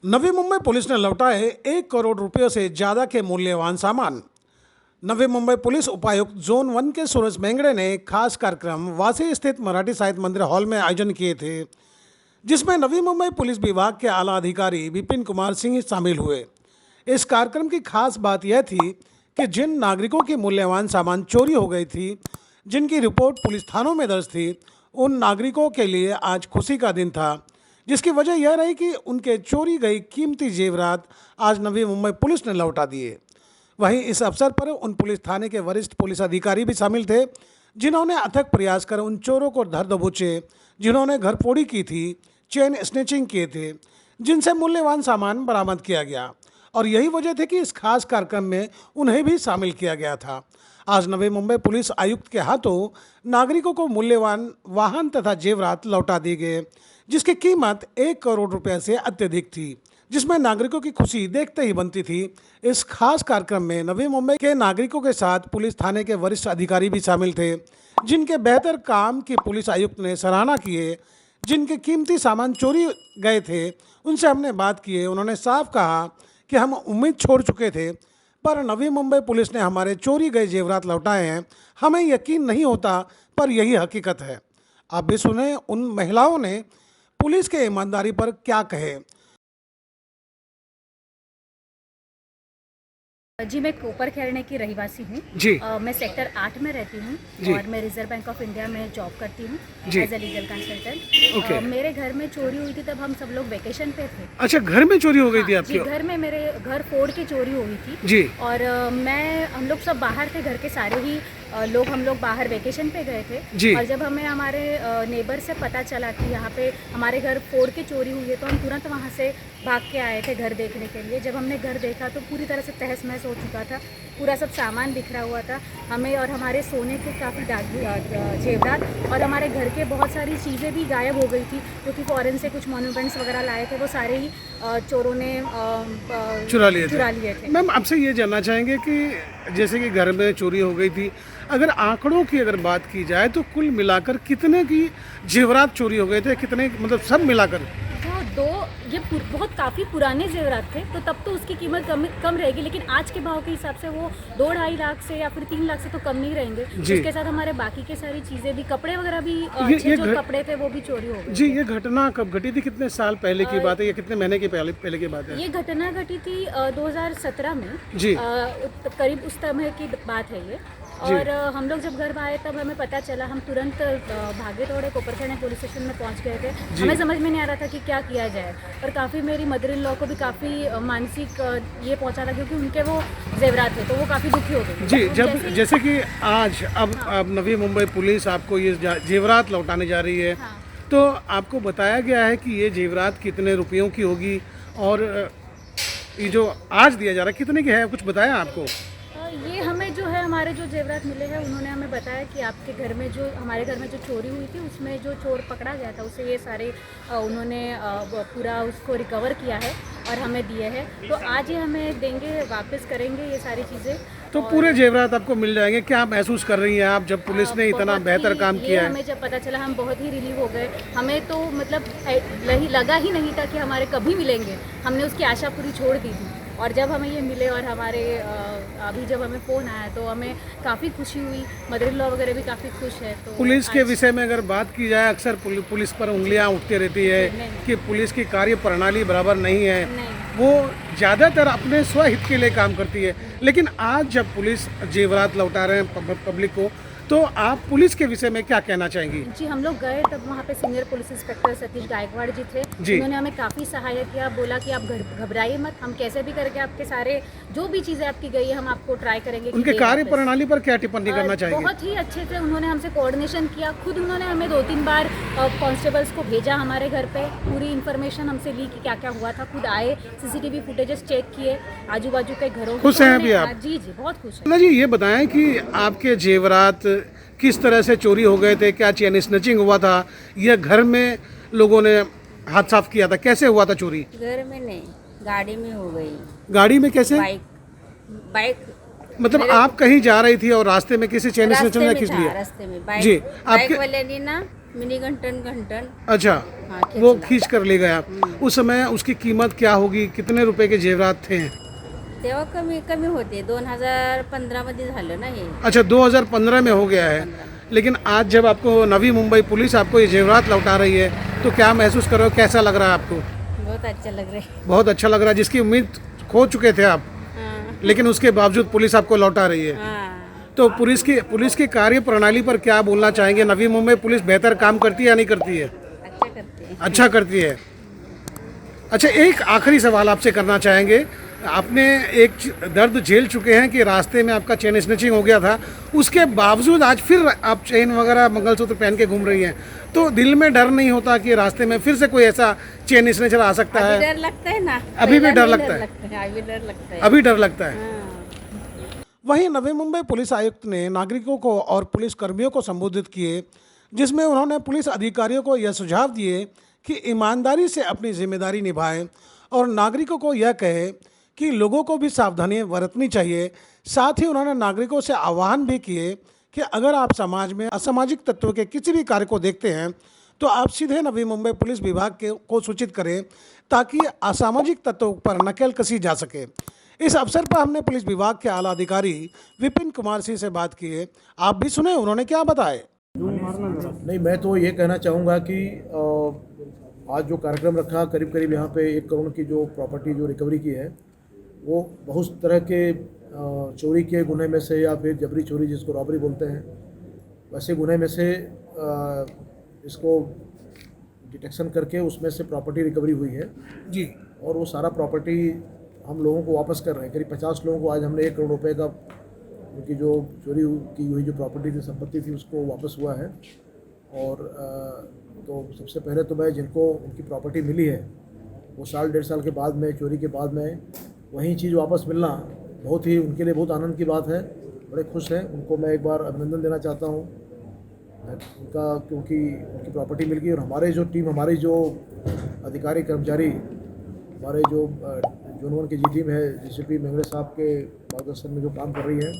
Navi Mumbai police ने लौटाए 1 करोड़ रुपयों से ज्यादा के मूल्यवान सामान। नवी मुंबई पुलिस उपायुक्त जोन 1 के सूरज मेंगड़े ने एक खास कार्यक्रम वासी स्थित मराठी साहित्य मंदिर हॉल में आयोजन किए थे, जिसमें नवी मुंबई पुलिस विभाग के आला अधिकारी विपिन कुमार सिंह शामिल हुए। इस कार्यक्रम की खास बात यह थी कि जिन नागरिकों की मूल्यवान सामान चोरी हो गई थी, जिनकी रिपोर्ट पुलिस थानों में दर्ज थी, उन नागरिकों के लिए आज खुशी का दिन था, जिसकी वजह यह रही कि उनके चोरी गई कीमती जेवरात आज नवी मुंबई पुलिस ने लौटा दिए। वहीं इस अवसर पर उन पुलिस थाने के वरिष्ठ पुलिस अधिकारी भी शामिल थे, जिन्होंने अथक प्रयास कर उन चोरों को धर दबोचे, जिन्होंने घर फोड़ी की थी, चेन स्नेचिंग किए थे, जिनसे मूल्यवान सामान बरामद किया गया। और यही वजह थी कि इस खास कार्यक्रम में उन्हें भी शामिल किया गया था। आज नवी मुंबई पुलिस आयुक्त के हाथों नागरिकों को मूल्यवान वाहन तथा जेवरात लौटा दिए गए, जिसकी कीमत 1 करोड़ रुपए से अत्यधिक थी, जिसमें नागरिकों की खुशी देखते ही बनती थी। इस खास कार्यक्रम में नवी मुंबई के नागरिकों के साथ पुलिस थाने के वरिष्ठ अधिकारी भी शामिल थे, जिनके बेहतर काम की पुलिस आयुक्त ने सराहना किए। जिनके कीमती सामान चोरी गए थे, उनसे हमने बात की। उन्होंने साफ कहा कि हम उम्मीद छोड़ चुके थे, पर नवी मुंबई पुलिस ने हमारे चोरी गए जेवरात लौटाए हैं। हमें यकीन नहीं होता, पर यही हकीकत है। आप भी सुने उन महिलाओं ने पुलिस के ईमानदारी पर क्या कहे। जी, मैं कोपर खेरने की रहिवासी हूँ जी। मैं सेक्टर 8 में रहती जी। हूँ और मैं रिजर्व बैंक ऑफ इंडिया में जॉब करती हूँ जी। As a legal consultant. Okay. मेरे घर में चोरी हुई थी, तब हम सब लोग वेकेशन पे थे। अच्छा, घर में चोरी हो गई थी जी, आपकी? घर में मेरे घर फोड़ के चोरी हुई थी। जी। और हम लोग सब बाहर थे, घर के सारे ही लोग, हम लोग बाहर वेकेशन पे गए थे। जी। और जब हमें हमारे नेबर से पता चला कि यहाँ पे हमारे घर फोड़ के चोरी हुई है, तो हम तुरंत वहाँ से भाग के आए थे घर देखने के लिए। जब हमने घर देखा तो पूरी तरह से तहस महस हो चुका था, पूरा सब सामान बिखरा हुआ था। हमें और हमारे सोने के काफ़ी जेवरात और हमारे घर के बहुत सारी चीज़ें भी गायब हो गई थी, क्योंकि फॉरेन से कुछ मॉन्यूमेंट्स वगैरह लाए थे, वो सारे ही चोरों ने चुरा लिए थे। मैम, आपसे ये जानना चाहेंगे कि जैसे कि घर में चोरी हो गई थी, अगर आंकड़ों की अगर बात की जाए तो कुल मिलाकर कितने की जेवरात चोरी हो गए थे? कितने, मतलब सब मिलाकर? ये बहुत काफ़ी पुराने जेवरात थे, तो तब तो उसकी कीमत कम रहेगी, लेकिन आज के भाव के हिसाब से वो 2-2.5 लाख से या फिर 3 लाख से तो कम नहीं रहेंगे। इसके साथ हमारे बाकी के सारी चीज़ें भी, कपड़े वगैरह भी, जो कपड़े थे वो भी चोरी हो गए। जी, ये घटना कब घटी थी? कितने साल पहले की बात है या कितने महीने की पहले की बात है? ये घटना घटी थी 2017 में। जी। करीब उस समय की बात है ये। और हम लोग जब घर आए तब हमें पता चला, हम तुरंत भागे दौड़े कोपरखेड़े पुलिस स्टेशन में पहुंच गए थे। हमें समझ में नहीं आ रहा था कि क्या किया जाए, और काफ़ी मेरी मदर इन लॉ को भी काफ़ी मानसिक ये पहुंचा था, क्योंकि उनके वो जेवरात थे, तो वो काफ़ी दुखी हो गए। जी, जैसे कि आज अब नवी मुंबई पुलिस आपको ये जेवरात लौटाने जा रही है। हाँ। तो आपको बताया गया है कि ये जेवरात कितने रुपयों की होगी, और ये जो आज दिया जा रहा है कितने की है, कुछ बताया आपको? ये हमें जो है, हमारे जो जेवरात मिले हैं, उन्होंने हमें बताया कि आपके घर में जो, हमारे घर में जो चोरी हुई थी, उसमें जो चोर पकड़ा गया था, उसे ये सारे उन्होंने पूरा उसको रिकवर किया है और हमें दिए हैं। तो आज ये हमें देंगे, वापस करेंगे ये सारी चीज़ें। तो पूरे जेवरात आपको मिल जाएंगे। क्या महसूस कर रही हैं आप जब पुलिस ने इतना बेहतर काम किया है? हमें जब पता चला, हम बहुत ही रिलीव हो गए। हमें तो मतलब लगा ही नहीं था कि हमारे कभी मिलेंगे। हमने उसकी आशा पूरी छोड़ दी थी, और जब हमें ये मिले और हमारे अभी जब हमें फ़ोन आया तो हमें काफ़ी खुशी हुई। मदर इन लॉ वगैरह भी काफ़ी खुश है। तो पुलिस के विषय में अगर बात की जाए, अक्सर पुलिस पर उंगलियां उठती रहती है कि पुलिस की कार्य प्रणाली बराबर नहीं है, वो ज़्यादातर अपने स्वहित के लिए काम करती है। लेकिन आज जब पुलिस जेवरात लौटा रहे हैं पब्लिक को, तो आप पुलिस के विषय में क्या कहना चाहेंगी? जी, हम लोग गए तब वहाँ पे senior police inspector Satish Gaikwad ji थे। उन्होंने हमें काफ़ी सहायता किया, बोला कि आप घबराइए मत, हम कैसे भी करके आपके सारे जो भी चीज़ें आपकी गई है, हम आपको ट्राई करेंगे। उनके कार्य प्रणाली पर क्या टिप्पणी करना चाहेंगे? बहुत ही अच्छे से उन्होंने हमसे कोऑर्डिनेशन किया। खुद उन्होंने हमें 2-3 बार कांस्टेबल्स को भेजा हमारे घर पे, पूरी इन्फॉर्मेशन हमसे ली कि क्या क्या हुआ था। खुद आए, सीसीटीवी फुटेजेस चेक किए, आजू बाजू के घरों। खुश हैं अभी आप? जी, बहुत खुश है। जी, ये बताएं कि आपके जेवरात किस तरह से चोरी हो गए थे? क्या चेन स्नैचिंग हुआ था या घर में लोगों ने हाथ साफ किया था? कैसे हुआ था चोरी? घर में नहीं, गाड़ी में हो गई। गाड़ी में कैसे? बाइक मतलब आप कहीं जा रही थी और रास्ते में किसी चेन स्नैचर ने खींच लिया? रास्ते में जी, बाइक वाले ने ना मिनी घंटन घंटन। अच्छा, हाँ, वो खेचला। खींच कर ले गया। उस समय उसकी कीमत क्या होगी, कितने रुपए के जेवरात थे? तेव्हा कमी कमी होते 2015 मध्ये झालं ना हे। अच्छा, 2015 में हो गया है। 2015 में। लेकिन आज जब आपको नवी मुंबई पुलिस आपको ये जेवरात लौटा रही है तो क्या महसूस कर रहे हो, कैसा लग रहा है आपको? बहुत अच्छा लग रहा है। बहुत अच्छा लग रहा है, जिसकी उम्मीद खो चुके थे आप, हाँ। लेकिन उसके बावजूद पुलिस आपको लौटा रही है। हाँ। तो पुलिस की कार्य प्रणाली पर क्या बोलना चाहेंगे? नवी मुंबई पुलिस बेहतर काम करती है या नहीं करती है? अच्छा करते हैं। अच्छा करती है। अच्छा, एक आखिरी सवाल आपसे करना चाहेंगे। आपने एक दर्द झेल चुके हैं कि रास्ते में आपका चेन स्नैचिंग हो गया था, उसके बावजूद आज फिर आप चेन वगैरह मंगलसूत्र पहन के घूम रही हैं, तो दिल में डर नहीं होता कि रास्ते में फिर से कोई ऐसा चेन स्नैचर आ सकता अभी है? डर लगता है ना। अभी भी पहिला डर नहीं लगता है? अभी डर लगता है। अभी डर लगता है। हाँ। वहीं नवी मुंबई पुलिस आयुक्त ने नागरिकों को और पुलिस कर्मियों को संबोधित किए, जिसमें उन्होंने पुलिस अधिकारियों को यह सुझाव दिए कि ईमानदारी से अपनी जिम्मेदारी निभाएं और नागरिकों को यह कहे कि लोगों को भी सावधानी बरतनी चाहिए। साथ ही उन्होंने नागरिकों से आह्वान भी किए कि अगर आप समाज में असामाजिक तत्वों के किसी भी कार्य को देखते हैं तो आप सीधे नवी मुंबई पुलिस विभाग को सूचित करें ताकि असामाजिक तत्वों पर नकेल कसी जा सके। इस अवसर पर हमने पुलिस विभाग के आला अधिकारी विपिन कुमार सिंह से बात की है। आप भी सुने उन्होंने क्या बताए। नहीं, मैं तो ये कहना चाहूँगा कि आज जो कार्यक्रम रखा, करीब करीब यहाँ पे 1 करोड़ की जो प्रॉपर्टी जो रिकवरी की है, वो बहुत तरह के चोरी के गुने में से या फिर जबरी चोरी जिसको रॉबरी बोलते हैं, वैसे गुने में से इसको डिटेक्शन करके उसमें से प्रॉपर्टी रिकवरी हुई है जी। और वो सारा प्रॉपर्टी हम लोगों को वापस कर रहे हैं। करीब 50 लोगों को आज हमने 1 करोड़ रुपए का उनकी जो चोरी की हुई जो प्रॉपर्टी थी, संपत्ति थी, उसको वापस हुआ है। और तो सबसे पहले तो मैं जिनको उनकी प्रॉपर्टी मिली है वो साल 1.5 साल के बाद में, चोरी के बाद में वही चीज़ वापस मिलना बहुत ही उनके लिए बहुत आनंद की बात है। बड़े खुश हैं, उनको मैं एक बार अभिनंदन देना चाहता हूँ उनका, क्योंकि उनकी प्रॉपर्टी मिल गई। और हमारे जो टीम, हमारी जो अधिकारी कर्मचारी, हमारे जो जोन 1 की जी टीम है, डीसीपी मेंगड़े साहब के मार्गदर्शन में जो काम कर रही है,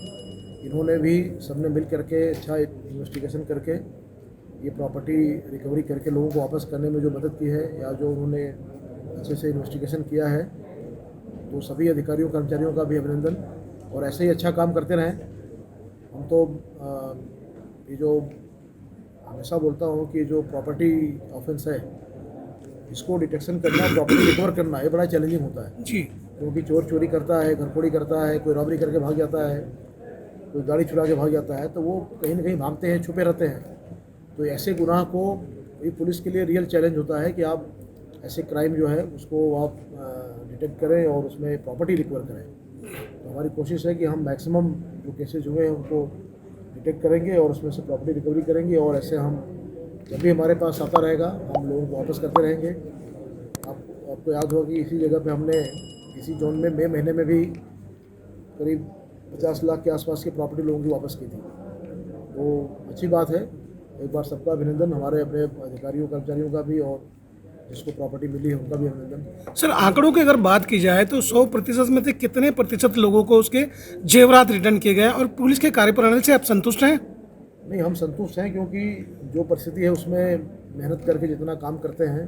इन्होंने भी सबने मिल करके अच्छा इन्वेस्टिगेशन करके ये प्रॉपर्टी रिकवरी करके लोगों को वापस करने में जो मदद की है या जो उन्होंने अच्छे से इन्वेस्टिगेशन किया है, तो सभी अधिकारियों कर्मचारियों का भी अभिनंदन। और ऐसे ही अच्छा काम करते रहें। हम तो ये जो हमेशा बोलता हूँ कि जो प्रॉपर्टी ऑफेंस है, इसको डिटेक्शन करना, प्रॉपर्टी रिकवर करना, ये बड़ा चैलेंजिंग होता है जी। क्योंकि चोर चोरी करता है, घरफोड़ी करता है, कोई रॉबरी करके भाग जाता है, कोई गाड़ी चुरा के भाग जाता है, तो वो कहीं ना कहीं भागते हैं, छुपे रहते हैं। तो ऐसे गुनाह को ये पुलिस के लिए रियल चैलेंज होता है कि आप ऐसे क्राइम जो है उसको आप डिटेक्ट करें और उसमें प्रॉपर्टी रिकवर करें। तो हमारी कोशिश है कि हम मैक्सिमम जो केसेज हुए हैं उनको डिटेक्ट करेंगे और उसमें से प्रॉपर्टी रिकवरी करेंगे। और ऐसे हम जब भी हमारे पास आता रहेगा हम लोगों को वापस करते रहेंगे। आपको याद होगा कि इसी जगह पे हमने इसी जोन में मई महीने में भी करीब 50 लाख के आसपास की प्रॉपर्टी लोगों की वापस की थी। तो अच्छी बात है। एक बार सबका अभिनंदन, हमारे अपने अधिकारियों कर्मचारियों का भी और जिसको प्रॉपर्टी मिली है उनका भी अभिनंदन। सर, आंकड़ों की अगर बात की जाए तो 100% में से कितने प्रतिशत लोगों को उसके जेवरात रिटर्न किए गए और पुलिस के कार्यप्रणाली से आप संतुष्ट हैं? नहीं, हम संतुष्ट हैं क्योंकि जो परिस्थिति है उसमें मेहनत करके जितना काम करते हैं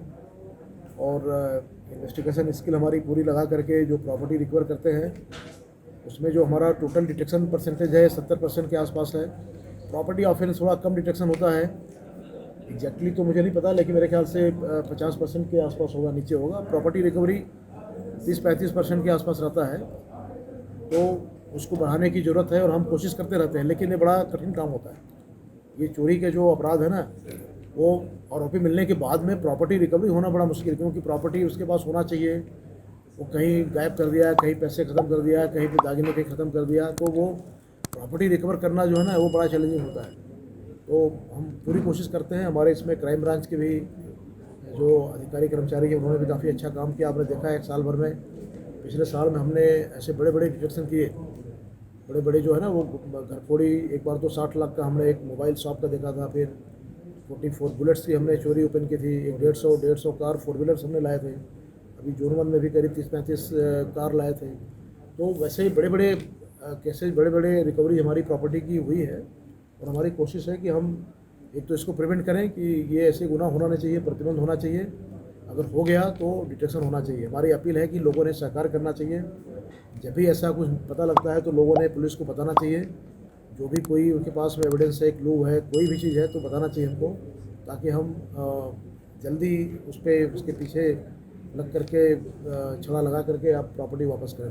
और इन्वेस्टिगेशन स्किल हमारी पूरी लगा करके जो प्रॉपर्टी रिकवर करते हैं, उसमें जो हमारा टोटल डिटेक्शन परसेंटेज है 70% के आसपास है। प्रॉपर्टी ऑफेंस थोड़ा कम डिटेक्शन होता है, एग्जैक्टली तो मुझे नहीं पता, लेकिन मेरे ख्याल से 50% के आसपास होगा, नीचे होगा। प्रॉपर्टी रिकवरी 30-35% के आसपास रहता है, तो उसको बढ़ाने की ज़रूरत है और हम कोशिश करते रहते हैं, लेकिन ये बड़ा कठिन काम होता है। ये चोरी के जो अपराध है ना, वो आरोपी मिलने के बाद में प्रॉपर्टी रिकवरी होना बड़ा मुश्किल है, क्योंकि प्रॉपर्टी उसके पास होना चाहिए, वो कहीं गायब कर दिया, कहीं पैसे ख़त्म कर दिया, कहीं पे दागिने कहीं ख़त्म कर दिया, तो वो प्रॉपर्टी रिकवर करना जो है ना वो बड़ा चैलेंजिंग होता है। तो हम पूरी कोशिश करते हैं। हमारे इसमें क्राइम ब्रांच के भी जो अधिकारी कर्मचारी हैं उन्होंने भी काफ़ी अच्छा काम किया। आपने देखा है 1 साल भर में, पिछले साल में हमने ऐसे बड़े बड़े डिटेक्शन किए, बड़े बड़े जो है ना वो घरफोड़ी, एक बार तो 60 लाख का हमने एक मोबाइल शॉप का देखा था, फिर 44 बुलेट्स की हमने चोरी ओपन की थी, एक 150 कार 4 व्हीलर्स हमने लाए थे, अभी जोन 1 में भी करीब 30-35 कार लाए थे। तो वैसे ही बड़े बड़े केसेज, बड़े बड़े रिकवरी हमारी प्रॉपर्टी की हुई है और हमारी कोशिश है कि हम एक तो इसको प्रिवेंट करें कि ये ऐसे गुनाह होना नहीं चाहिए, प्रतिबंध होना चाहिए। अगर हो गया तो डिटेक्शन होना चाहिए। हमारी अपील है कि लोगों ने सहकार करना चाहिए। जब भी ऐसा कुछ पता लगता है तो लोगों ने पुलिस को बताना चाहिए। जो भी कोई उनके पास में एविडेंस है, क्लू है, कोई भी चीज़ है तो बताना चाहिए हमको, ताकि हम जल्दी उसके पीछे लग करके छड़ा लगा करके आप प्रॉपर्टी वापस करें।